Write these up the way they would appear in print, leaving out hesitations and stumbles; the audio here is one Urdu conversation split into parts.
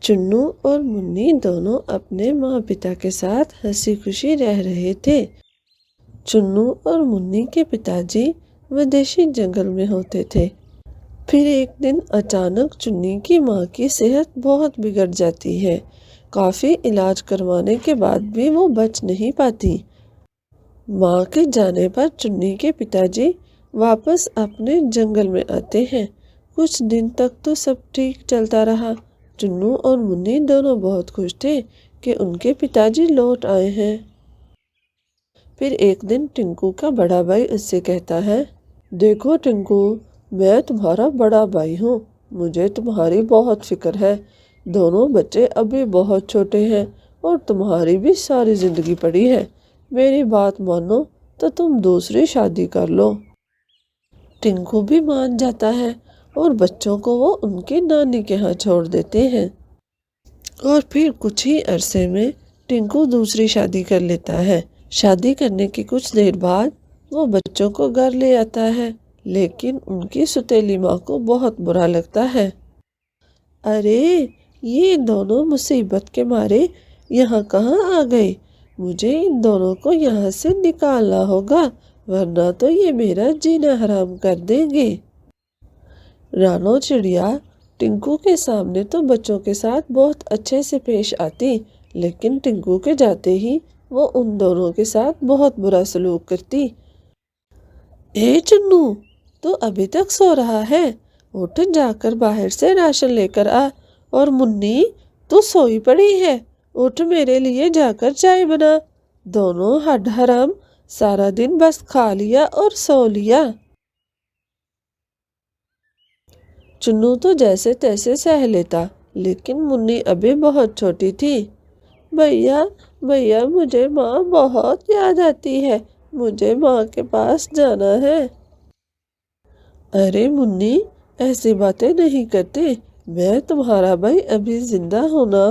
چنو اور منی دونوں اپنے ماں پتا کے ساتھ ہنسی خوشی رہ رہے تھے۔ چنو اور منی کے پتا جی ودیشی جنگل میں ہوتے تھے۔ پھر ایک دن اچانک چنی کی ماں کی صحت بہت بگڑ جاتی ہے۔ کافی علاج کروانے کے بعد بھی وہ بچ نہیں پاتی۔ ماں کے جانے پر چنی کے پتا جی واپس اپنے جنگل میں آتے ہیں۔ کچھ دن تک تو سب ٹھیک چلتا رہا۔ چنو اور منی دونوں بہت خوش تھے کہ ان کے پتا جی لوٹ آئے ہیں۔ پھر ایک دن ٹنکو کا بڑا بھائی اس سے کہتا ہے، دیکھو ٹنکو، میں تمہارا بڑا بھائی ہوں، مجھے تمہاری بہت فکر ہے۔ دونوں بچے ابھی بہت چھوٹے ہیں اور تمہاری بھی ساری زندگی پڑی ہے۔ میری بات مانو تو تم دوسری شادی کر لو۔ ٹنکو بھی مان جاتا ہے اور بچوں کو وہ ان کی نانی کے ہاں چھوڑ دیتے ہیں۔ اور پھر کچھ ہی عرصے میں ٹنکو دوسری شادی کر لیتا ہے۔ شادی کرنے کی کچھ دیر بعد وہ بچوں کو گھر لے آتا ہے، لیکن ان کی سوتیلی ماں کو بہت برا لگتا ہے۔ ارے یہ دونوں مصیبت کے مارے یہاں کہاں آ گئے؟ مجھے ان دونوں کو یہاں سے نکالنا ہوگا، ورنہ تو یہ میرا جینا حرام کر دیں گے۔ رانو چڑیا ٹنکو کے سامنے تو بچوں کے ساتھ بہت اچھے سے پیش آتی، لیکن ٹنکو کے جاتے ہی وہ ان دونوں کے ساتھ بہت برا سلوک کرتی۔ اے چنو، تو ابھی تک سو رہا ہے؟ اٹھ جا کر باہر سے راشن لے کر آ۔ اور منی، تو سوئی پڑی ہے، اٹھ میرے لیے جا کر چائے بنا۔ دونوں ہڈ حرام سارا دن بس کھا لیا اور سو لیا۔ چنو تو جیسے تیسے سہ لیتا، لیکن منی ابھی بہت چھوٹی تھی۔ بھیا بھیا، مجھے ماں بہت یاد آتی ہے، مجھے ماں کے پاس جانا ہے۔ ارے منی، ایسی باتیں نہیں کرتے، میں تمہارا بھائی ابھی زندہ ہونا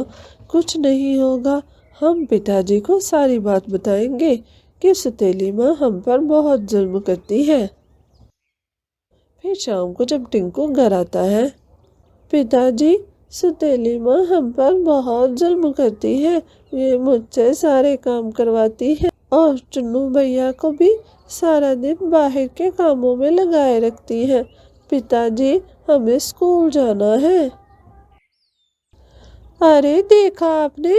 کچھ نہیں ہوگا۔ ہم پتا جی کو ساری بات بتائیں گے کہ سوتیلی ماں ہم پر بہت ظلم کرتی ہے۔ پھر شام کو جب ٹنکو گھر آتا ہے، پتا جی، سوتیلی ماں ہم پر بہت ظلم کرتی ہے، یہ مجھ سے سارے کام کرواتی ہے اور چنو بھیا کو بھی سارا دن باہر کے کاموں میں لگائے رکھتی ہے۔ پتا جی، ہمیں اسکول جانا ہے۔ ارے دیکھا آپ نے،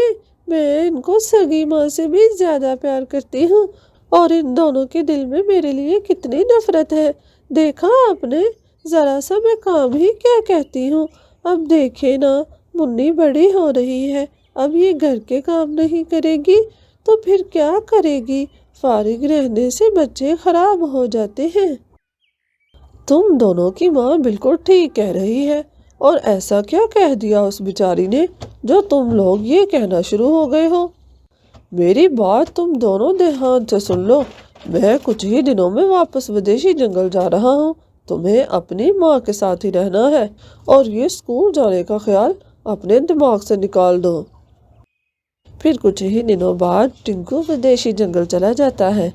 میں ان کو سگی ماں سے بھی زیادہ پیار کرتی ہوں اور ان دونوں کے دل میں میرے لیے کتنی نفرت ہے۔ دیکھا آپ نے، ذرا سا میں کام ہی کیا کہتی ہوں۔ اب دیکھے نا، منی بڑی ہو رہی ہے، اب یہ گھر کے کام نہیں کرے گی تو پھر کیا کرے گی؟ فارغ رہنے سے بچے خراب ہو جاتے ہیں۔ تم دونوں کی ماں بالکل ٹھیک کہہ رہی ہے، اور ایسا کیا کہہ دیا اس بیچاری نے جو تم لوگ یہ کہنا شروع ہو گئے ہو؟ میری بات تم دونوں دھیان سے سن لو، میں کچھ ہی دنوں میں واپس ودیشی جنگل جا رہا ہوں، تمہیں اپنی ماں کے ساتھ ہی رہنا ہے اور یہ اسکول جانے کا خیال اپنے دماغ سے نکال دو۔ پھر کچھ ہی دنوں بعد ٹنکو ودیشی جنگل چلا جاتا ہے۔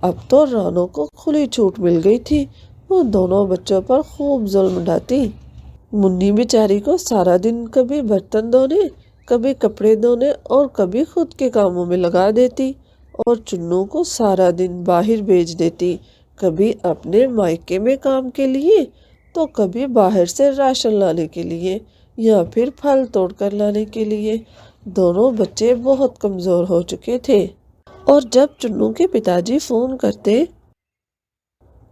اب تو رانو کو کھلی چھوٹ مل گئی تھی، وہ دونوں بچوں پر خوب ظلم ڈھاتی۔ منی بیچاری کو سارا دن کبھی برتن دھونے، کبھی کپڑے دھونے اور کبھی خود کے کاموں میں لگا دیتی، اور چنو کو سارا دن باہر بھیج دیتی، کبھی اپنے مائکے میں کام کے لیے تو کبھی باہر سے راشن لانے کے لیے یا پھر پھل توڑ کر لانے کے لیے۔ دونوں بچے بہت کمزور ہو چکے تھے، اور جب چنو کے پتا جی فون کرتے،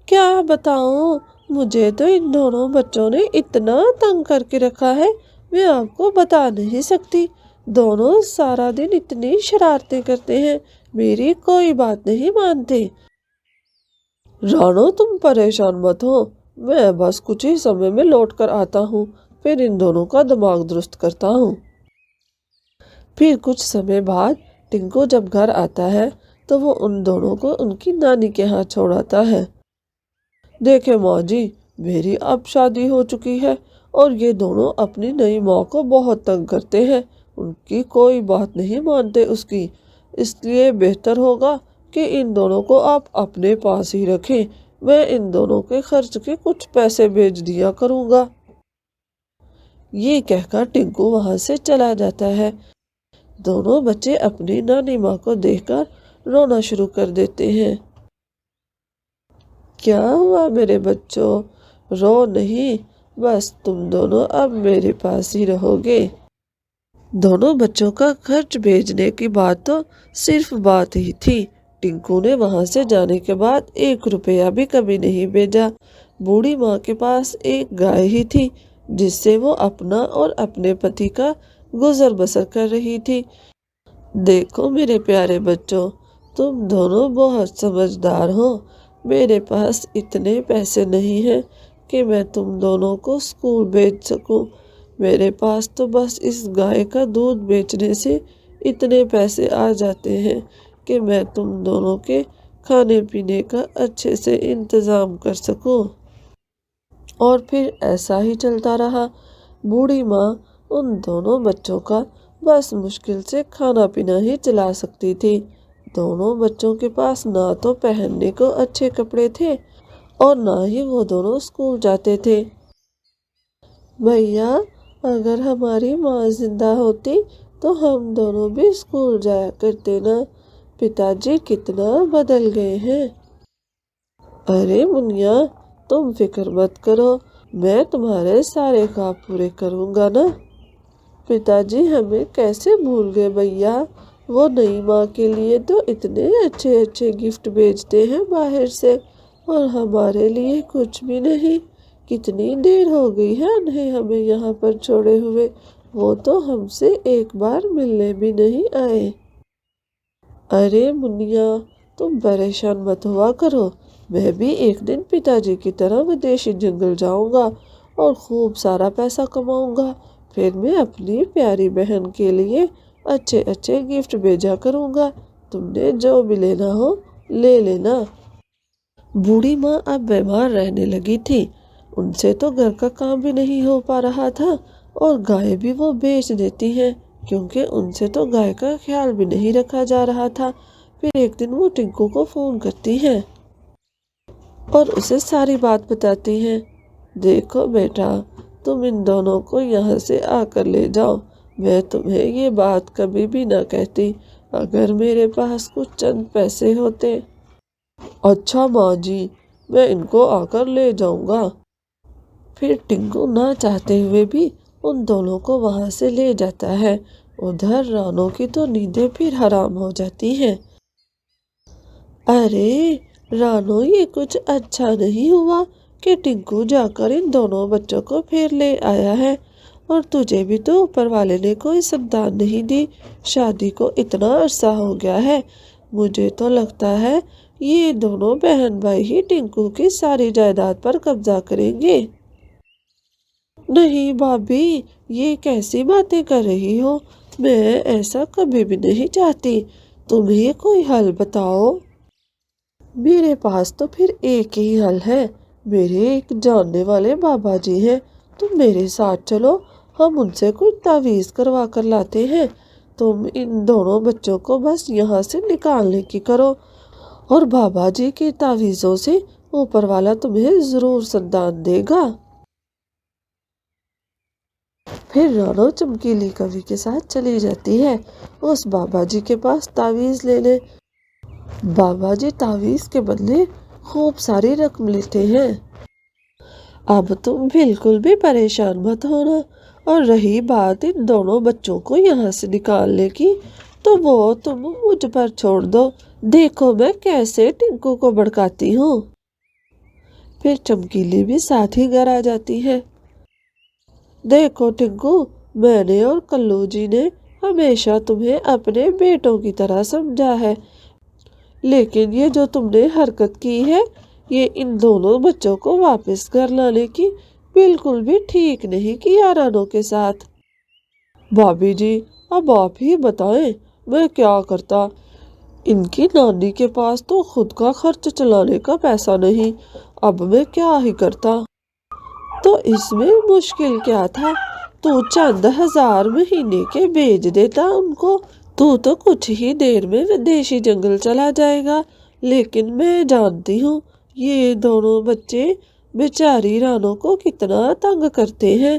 کیا بتاؤں، مجھے تو ان دونوں بچوں نے اتنا تنگ کر کے رکھا ہے، میں آپ کو بتا نہیں سکتی۔ دونوں سارا دن اتنی شرارتیں کرتے ہیں، میری کوئی بات نہیں مانتے۔ رانو، تم پریشان مت ہو، میں بس کچھ ہی سمے میں لوٹ کر آتا ہوں، پھر ان دونوں کا دماغ درست کرتا ہوں۔ پھر کچھ سمے بعد ٹنکو جب گھر آتا ہے تو وہ ان دونوں کو ان کی نانی کے ہاں چھوڑ آتا ہے۔ دیکھیں ماں جی، میری اب شادی ہو چکی ہے اور یہ دونوں اپنی نئی ماں کو بہت تنگ کرتے ہیں، ان کی کوئی بات نہیں مانتے اس کی، اس لیے بہتر ہوگا کہ ان دونوں کو آپ اپنے پاس ہی رکھیں، میں ان دونوں کے خرچ کے کچھ پیسے بھیج دیا کروں گا۔ یہ کہہ کر ٹنکو وہاں سے چلا جاتا ہے۔ دونوں بچے اپنی نانی ماں کو دیکھ کر رونا شروع کر دیتے ہیں۔ کیا ہوا میرے بچوں؟ رو نہیں، بس تم دونوں اب میرے پاس ہی رہو گے۔ دونوں بچوں کا خرچ بھیجنے کی بات تو صرف بات ہی تھی۔ ٹنکو نے وہاں سے جانے کے بعد 1 روپیہ بھی کبھی نہیں بھیجا۔ بوڑھی ماں کے پاس ایک گائے ہی تھی جس سے وہ اپنا اور اپنے پتی کا گزر بسر کر رہی تھی۔ دیکھو میرے پیارے بچوں، تم دونوں بہت سمجھدار ہو۔ میرے پاس اتنے پیسے نہیں ہیں کہ میں تم دونوں کو اسکول بھیج سکوں۔ میرے پاس تو بس اس گائے کا دودھ بیچنے سے اتنے پیسے آ جاتے ہیں کہ میں تم دونوں کے کھانے پینے کا اچھے سے انتظام کر سکوں۔ اور پھر ایسا ہی چلتا رہا۔ بوڑھی ماں ان دونوں بچوں کا بس مشکل سے کھانا پینا ہی چلا سکتی تھی۔ دونوں بچوں کے پاس نہ تو پہننے کو اچھے کپڑے تھے اور نہ ہی وہ دونوں اسکول جاتے تھے۔ بھیا، اگر ہماری ماں زندہ ہوتی تو ہم دونوں بھی اسکول جایا کرتے نا۔ پتا جی کتنا بدل گئے ہیں۔ ارے منیا، تم فکر مت کرو، میں تمہارے سارے خواب پورے کروں گا نا۔ پتا جی ہمیں کیسے بھول گئے بھیا، وہ نئی ماں کے لیے تو اتنے اچھے اچھے گفٹ بھیجتے ہیں باہر سے، اور ہمارے لیے کچھ بھی نہیں۔ کتنی دیر ہو گئی ہے انہیں ہمیں یہاں پر چھوڑے ہوئے، وہ تو ہم سے ایک بار ملنے بھی نہیں آئے۔ ارے منیا، تم پریشان مت ہوا کرو، میں بھی ایک دن پتا جی کی طرح ودیشی جنگل جاؤں گا اور خوب سارا پیسہ کماؤں گا۔ پھر میں اپنی پیاری بہن کے لیے اچھے اچھے گفٹ بھیجا کروں گا۔ تم نے جو بھی لینا ہو لے لینا۔ بوڑھی ماں اب بیمار رہنے لگی تھی۔ ان سے تو گھر کا کام بھی نہیں ہو پا رہا تھا اور گائے بھی وہ بیچ دیتی ہیں کیونکہ ان سے تو گائے کا خیال بھی نہیں رکھا جا رہا تھا۔ پھر ایک دن وہ ٹنکو کو فون کرتی ہیں اور اسے ساری بات بتاتی ہیں۔ دیکھو بیٹا، تم ان دونوں کو یہاں سے آ کر لے جاؤ۔ میں تمہیں یہ بات کبھی بھی نہ کہتی اگر میرے پاس کچھ چند پیسے ہوتے۔ اچھا ماں جی، میں ان کو آ کر لے جاؤں گا۔ پھر ٹنکو نہ چاہتے ہوئے بھی ان دونوں کو وہاں سے لے جاتا ہے۔ ادھر رانو کی تو نیندیں پھر حرام ہو جاتی ہیں۔ ارے رانو، یہ کچھ اچھا نہیں ہوا کہ ٹنکو جا کر ان دونوں بچوں کو پھر لے آیا ہے، اور تجھے بھی تو اوپر والے نے کوئی سنتان نہیں دی۔ شادی کو اتنا عرصہ ہو گیا ہے، مجھے تو لگتا ہے یہ دونوں بہن بھائی ہی ٹنکو کی ساری جائیداد پر قبضہ کریں گے۔ نہیں بھابھی، یہ کیسی باتیں کر رہی ہو؟ میں ایسا کبھی بھی نہیں چاہتی۔ تم ہی کوئی حل بتاؤ۔ میرے پاس تو پھر ایک ہی حل ہے۔ میرے ایک جاننے والے بابا جی ہیں، تم میرے ساتھ چلو، ہم ان سے کوئی تعویذ کروا کر لاتے ہیں۔ تم ان دونوں بچوں کو بس یہاں سے نکالنے کی کرو، اور بابا جی کی تعویذوں سے اوپر والا تمہیں ضرور سنتان دے گا۔ پھر رانو چمکیلی کوی کے ساتھ چلی جاتی ہے اس بابا جی کے پاس تعویذ لینے۔ بابا جی تعویذ کے بدلے خوب ساری رقم لیتے ہیں۔ اب تم بالکل بھی پریشان مت ہونا، اور رہی بات ان دونوں بچوں کو یہاں سے نکالنے کی، تو وہ تم مجھ پر چھوڑ دو۔ دیکھو میں کیسے ٹنکو کو بھڑکاتی ہوں۔ پھر چمکیلی بھی ساتھ ہی گھر آ جاتی ہے۔ دیکھو ٹنکو، میں نے اور کلو جی نے ہمیشہ تمہیں اپنے بیٹوں کی طرح سمجھا ہے، لیکن یہ جو تم نے حرکت کی ہے، یہ ان دونوں بچوں کو واپس گھر لانے کی بالکل بھی ٹھیک نہیں کیا رانو کے ساتھ۔ بھابھی جی، اب آپ ہی بتائیں میں کیا کرتا؟ ان کی نانی کے پاس تو خود کا خرچ چلانے کا پیسہ نہیں، اب میں کیا ہی کرتا؟ تو اس میں مشکل کیا تھا؟ تو چند ہزار مہینے کے بھیج دیتا ان کو، تو کچھ ہی دیر میں ودیشی جنگل چلا جائے گا۔ لیکن میں جانتی ہوں یہ دونوں بچے بیچاری رانو کو کتنا تنگ کرتے ہیں۔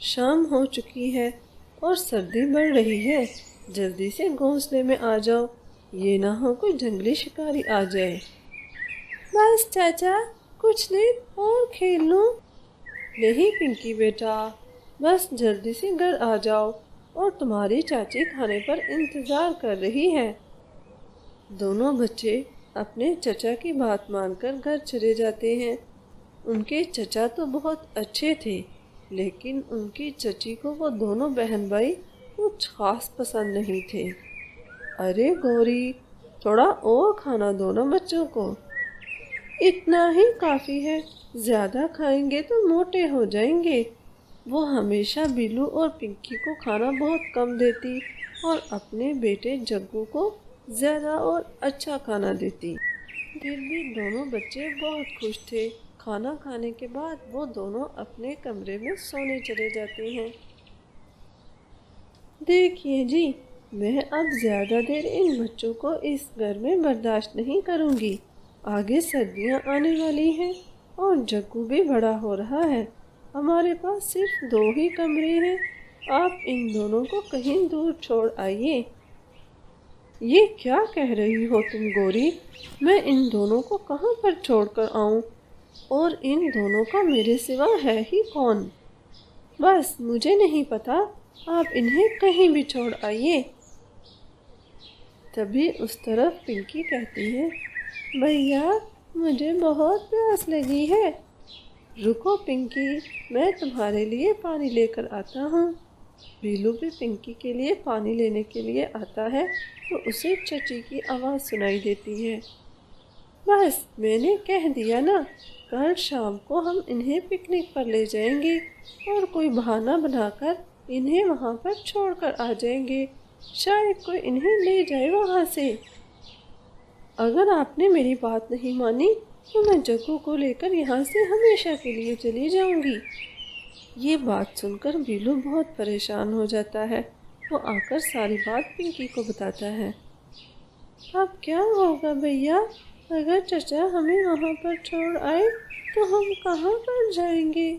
شام ہو چکی ہے اور سردی بڑھ رہی ہے، جلدی سے گھونسلے میں آ جاؤ، یہ نہ ہو کوئی جنگلی شکاری آ جائے۔ بس چاچا، کچھ دیر اور کھیل لوں۔ نہیں پنکی بیٹا، بس جلدی سے گھر آ جاؤ، اور تمہاری چاچی کھانے پر انتظار کر رہی ہے۔ دونوں بچے اپنے چچا کی بات مان کر گھر چلے جاتے ہیں۔ ان کے چچا تو بہت اچھے تھے، لیکن ان کی چچی کو وہ دونوں بہن بھائی کچھ خاص پسند نہیں تھے۔ ارے گوری، تھوڑا اور کھانا دو نا بچوں کو۔ اتنا ہی کافی ہے، زیادہ کھائیں گے تو موٹے ہو جائیں گے۔ وہ ہمیشہ بیلو اور پنکی کو کھانا بہت کم دیتی اور اپنے بیٹے جگو کو زیادہ اور اچھا کھانا دیتی۔ پھر بھی دونوں بچے بہت خوش تھے۔ کھانا کھانے کے بعد وہ دونوں اپنے کمرے میں سونے چلے جاتے ہیں۔ دیکھیے جی، میں اب زیادہ دیر ان بچوں کو اس گھر میں برداشت نہیں کروں گی۔ آگے سردیاں آنے والی ہیں اور جگو بھی بڑا ہو رہا ہے۔ ہمارے پاس صرف 2 ہی کمرے ہیں، آپ ان دونوں کو کہیں دور چھوڑ آئیے۔ یہ کیا کہہ رہی ہو تم گوری؟ میں ان دونوں کو کہاں پر چھوڑ کر آؤں؟ اور ان دونوں کا میرے سوا ہے ہی کون؟ بس مجھے نہیں پتا، آپ انہیں کہیں بھی چھوڑ آئیے۔ تبھی اس طرف پنکی کہتی ہے، بھیا مجھے بہت پیاس لگی ہے۔ رکو پنکی، میں تمہارے لیے پانی لے کر آتا ہوں۔ بیلو بھی پنکی کے لیے پانی لینے کے لیے آتا ہے تو اسے چچی کی آواز سنائی دیتی ہے، بس میں نے کہہ دیا نا، کل شام کو ہم انہیں پکنک پر لے جائیں گے اور کوئی بہانہ بنا کر انہیں وہاں پر چھوڑ کر آ جائیں گے، شاید کوئی انہیں لے جائے وہاں سے۔ اگر آپ نے میری بات نہیں مانی تو میں جگو کو لے کر یہاں سے ہمیشہ کے لیے چلی جاؤں گی۔ یہ بات سن کر بیلو بہت پریشان ہو جاتا ہے۔ وہ آ کر ساری بات پنکی کو بتاتا ہے۔ اب کیا ہوگا بھیا؟ اگر چچا ہمیں وہاں پر چھوڑ آئے تو ہم کہاں پر جائیں گے؟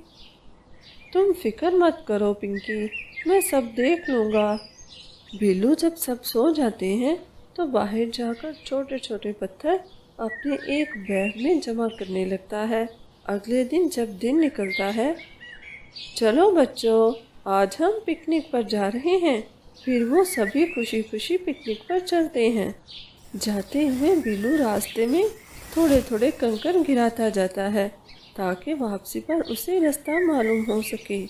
تم فکر مت کرو پنکی، میں سب دیکھ لوں گا۔ بیلو جب سب سو جاتے ہیں تو باہر جا کر چھوٹے چھوٹے پتھر اپنے ایک بیگ میں جمع کرنے لگتا ہے۔ اگلے دن جب دن نکلتا ہے، چلو بچوں، آج ہم پکنک پر جا رہے ہیں۔ پھر وہ سبھی خوشی خوشی پکنک پر چلتے ہیں۔ جاتے ہوئے بیلو راستے میں تھوڑے تھوڑے کنکر گراتا جاتا ہے تاکہ واپسی پر اسے راستہ معلوم ہو سکے۔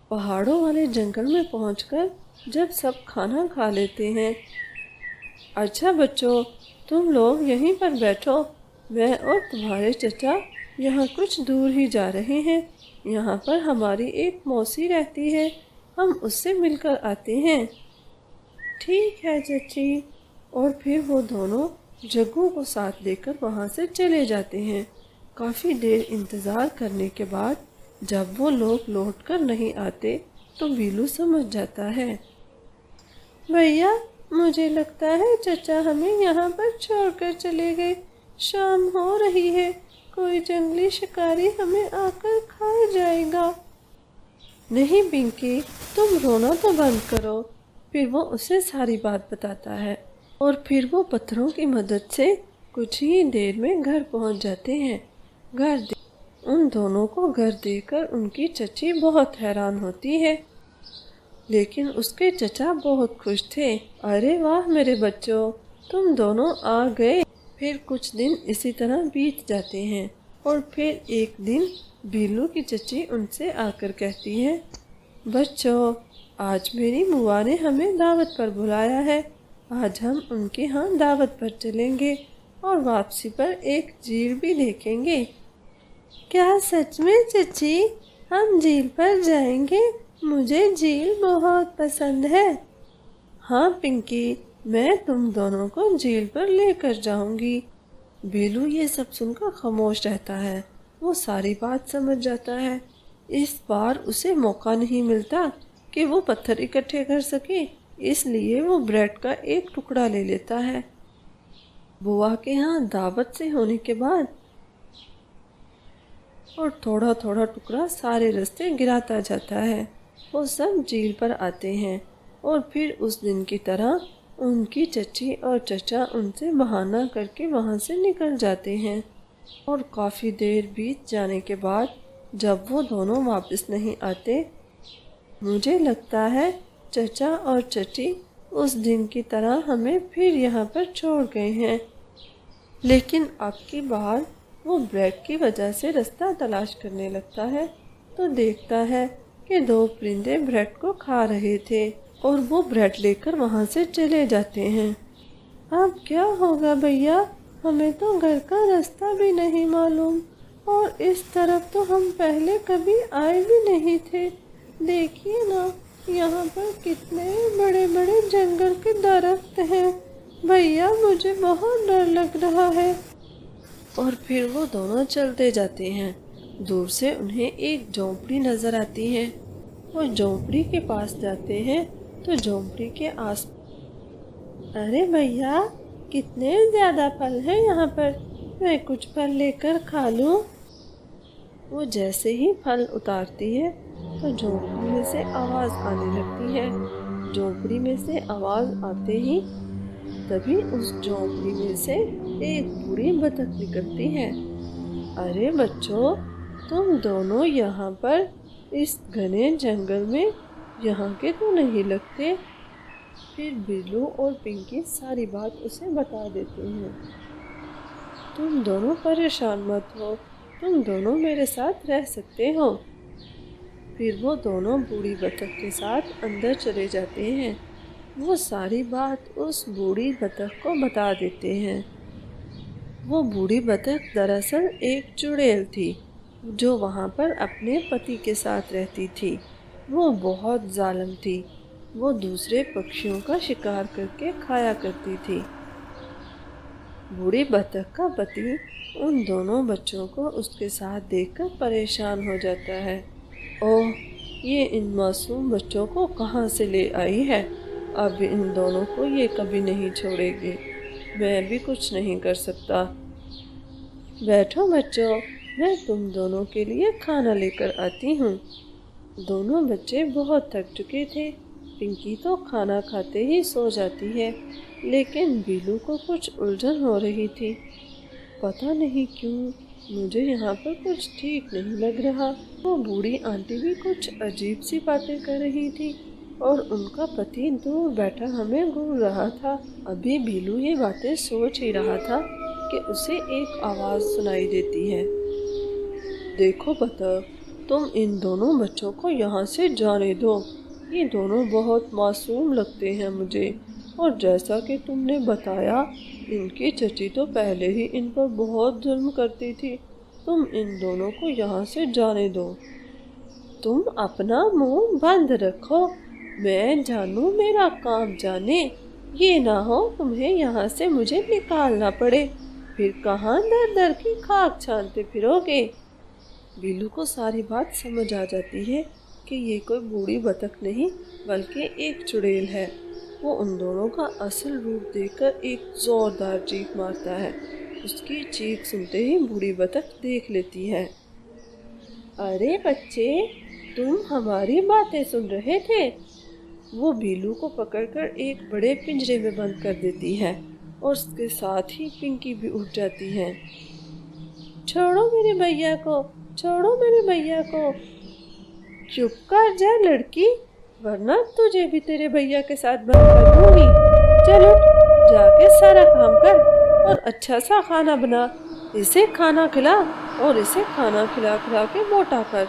پہاڑوں والے جنگل میں پہنچ کر جب سب کھانا کھا لیتے ہیں، اچھا بچوں، تم لوگ یہیں پر بیٹھو، میں اور تمہارے چچا یہاں کچھ دور ہی جا رہے ہیں۔ یہاں پر ہماری ایک موسی رہتی ہے، ہم اس سے مل کر آتے ہیں۔ ٹھیک ہے چچی۔ اور پھر وہ دونوں جگو کو ساتھ لے کر وہاں سے چلے جاتے ہیں۔ کافی دیر انتظار کرنے کے بعد جب وہ لوگ لوٹ کر نہیں آتے تو بیلو سمجھ جاتا ہے، بھیا مجھے لگتا ہے چچا ہمیں یہاں پر چھوڑ کر چلے گئے، شام ہو رہی ہے، کوئی جنگلی شکاری ہمیں آ کر کھا جائے گا۔ نہیں پنکی، تم رونا تو بند کرو۔ پھر وہ اسے ساری بات بتاتا ہے اور پھر وہ پتھروں کی مدد سے کچھ ہی دیر میں گھر پہنچ جاتے ہیں۔ ان دونوں کو گھر دیکھ کر ان کی چچی بہت حیران ہوتی ہے، لیکن اس کے چچا بہت خوش تھے۔ ارے واہ میرے بچوں، تم دونوں آ گئے۔ پھر کچھ دن اسی طرح بیت جاتے ہیں اور پھر ایک دن بیلو کی چچی ان سے آ کر کہتی ہے، بچوں آج میری بوا نے ہمیں دعوت پر بلایا ہے، آج ہم ان کے ہاں دعوت پر چلیں گے اور واپسی پر ایک جھیل بھی دیکھیں گے۔ کیا سچ میں چچی؟ ہم جھیل پر جائیں گے؟ مجھے جھیل بہت پسند ہے۔ ہاں پنکی، میں تم دونوں کو جھیل پر لے کر جاؤں گی۔ بیلو یہ سب سن کر خاموش رہتا ہے۔ وہ ساری بات سمجھ جاتا ہے۔ اس بار اسے موقع نہیں ملتا کہ وہ پتھر اکٹھے کر سکے، اس لیے وہ بریڈ کا ایک ٹکڑا لے لیتا ہے۔ بوا کے ہاں دعوت سے ہونے کے بعد اور تھوڑا تھوڑا ٹکڑا سارے راستے گراتا جاتا ہے۔ وہ سب جھیل پر آتے ہیں اور پھر اس دن کی طرح ان کی چچی اور چچا ان سے بہانہ کر کے وہاں سے نکل جاتے ہیں۔ اور کافی دیر بیت جانے کے بعد جب وہ دونوں واپس نہیں آتے، مجھے لگتا ہے چچا اور چچی اس دن کی طرح ہمیں پھر یہاں پر چھوڑ گئے ہیں۔ لیکن اب کی بار وہ بریڈ کی وجہ سے رستہ تلاش کرنے لگتا ہے تو دیکھتا ہے کہ دو پرندے بریڈ کو کھا رہے تھے اور وہ بریڈ لے کر وہاں سے چلے جاتے ہیں۔ اب کیا ہوگا بھیا؟ ہمیں تو گھر کا رستہ بھی نہیں معلوم اور اس طرف تو ہم پہلے کبھی آئے بھی نہیں تھے۔ دیکھیے نا، یہاں پر کتنے بڑے بڑے جنگل کے درخت ہیں۔ بھیا مجھے بہت ڈر لگ رہا ہے۔ اور پھر وہ دونوں چلتے جاتے ہیں۔ دور سے انہیں ایک جھونپڑی نظر آتی ہے۔ وہ جھونپڑی کے پاس جاتے ہیں تو جھونپڑی کے آس ارے بھیا، کتنے زیادہ پھل ہیں یہاں پر، میں کچھ پھل لے کر کھا لوں۔ وہ جیسے ہی پھل اتارتی ہے تو جھونپڑی میں سے آواز آنے لگتی ہے۔ جھونپڑی میں سے آواز آتے ہی تبھی اس جھونپڑی میں سے ایک بوڑھی بطخ نکلتی ہے۔ ارے بچوں، تم دونوں یہاں پر اس گھنے جنگل میں یہاں کے تو نہیں لگتے۔ پھر بلو اور پنکی ساری بات اسے بتا دیتے ہیں۔ تم دونوں پریشان مت ہو، تم دونوں میرے ساتھ رہ سکتے ہو۔ پھر وہ دونوں بوڑھی بطخ کے ساتھ اندر چلے جاتے ہیں۔ وہ ساری بات اس بوڑھی بطخ کو بتا دیتے ہیں۔ وہ بوڑھی بطخ دراصل ایک چڑیل تھی جو وہاں پر اپنے پتی کے ساتھ رہتی تھی۔ وہ بہت ظالم تھی۔ وہ دوسرے پکشیوں کا شکار کر کے کھایا کرتی تھی۔ بوڑھی بطخ کا پتی ان دونوں بچوں کو اس کے ساتھ دیکھ کر پریشان ہو جاتا ہے۔ اوہ، یہ ان معصوم بچوں کو کہاں سے لے آئی ہے؟ اب ان دونوں کو یہ کبھی نہیں چھوڑے گی۔ میں بھی کچھ نہیں کر سکتا۔ بیٹھو بچوں، میں تم دونوں کے لیے کھانا لے کر آتی ہوں۔ دونوں بچے بہت تھک چکے تھے۔ پنکی تو کھانا کھاتے ہی سو جاتی ہے، لیکن بیلو کو کچھ الجھن ہو رہی تھی۔ پتہ نہیں کیوں مجھے یہاں پر کچھ ٹھیک نہیں لگ رہا۔ وہ بوڑھی آنٹی بھی کچھ عجیب سی باتیں کر رہی تھی اور ان کا پتی دور بیٹھا ہمیں گھور رہا تھا۔ ابھی بیلو یہ باتیں سوچ ہی رہا تھا کہ اسے ایک آواز سنائی دیتی ہے۔ دیکھو بطخ، تم ان دونوں بچوں کو یہاں سے جانے دو۔ یہ دونوں بہت معصوم لگتے ہیں مجھے، اور جیسا کہ تم نے بتایا ان کی چچی تو پہلے ہی ان پر بہت ظلم کرتی تھی۔ تم ان دونوں کو یہاں سے جانے دو۔ تم اپنا منہ بند رکھو، میں جانوں میرا کام جانے۔ یہ نہ ہو تمہیں یہاں سے مجھے نکالنا پڑے، پھر کہاں در در کی خاک چھانتے پھرو گے۔ بیلو کو ساری بات سمجھ آ جاتی ہے کہ یہ کوئی بوڑھی بطخ نہیں بلکہ ایک چڑیل ہے۔ وہ ان دونوں کا اصل روپ دیکھ کر ایک زوردار چیخ مارتا ہے۔ اس کی چیخ سنتے ہی بوڑھی بطخ دیکھ لیتی ہے۔ ارے بچے، تم ہماری باتیں سن رہے تھے؟ وہ بیلو کو پکڑ کر ایک بڑے پنجرے میں بند کر دیتی ہے اور اس کے ساتھ ہی پنکی بھی اٹھ جاتی ہے۔ چھوڑو میرے بھیا کو، چھوڑو میرے بھیا کو۔ چپ کر جا لڑکی، ورنہ تجھے بھی تیرے بھیا کے ساتھ بند کر دوں گی۔ چل اٹھ، جا کے سارا کام کر اور اچھا سا کھانا بنا۔ اسے کھانا کھلا اور اسے کھانا کھلا کھلا کے موٹا کر۔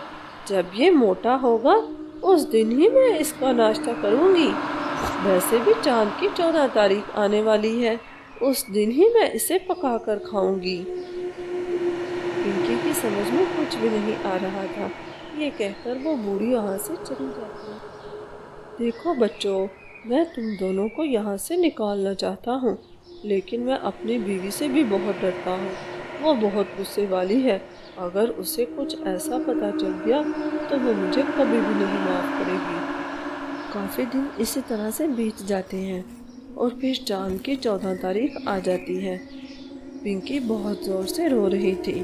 جب یہ موٹا ہوگا اس دن ہی میں اس کا ناشتہ کروں گی۔ ویسے بھی چاند کی 14 تاریخ آنے والی ہے، اس دن ہی میں اسے پکا کر کھاؤں گی۔ پنکی کی سمجھ میں کچھ بھی نہیں آ رہا تھا۔ یہ کہہ کر وہ بوڑھی وہاں سے چلی جاتی ہے۔ دیکھو بچوں، میں تم دونوں کو یہاں سے نکالنا چاہتا ہوں، لیکن میں اپنی بیوی سے بھی بہت ڈرتا ہوں۔ وہ بہت غصے والی ہے۔ اگر اسے کچھ ایسا پتہ چل گیا تو وہ مجھے کبھی بھی نہیں معاف کرے گی۔ کافی دن اسی طرح سے بیت جاتے ہیں اور پھر چاند کی 14 تاریخ آ جاتی ہے۔ پنکی بہت زور سے رو رہی تھی۔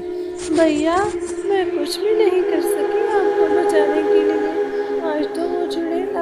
بھیا، میں کچھ بھی نہیں کر سکی آپ کو بچانے کے لیے۔ آج تو وہ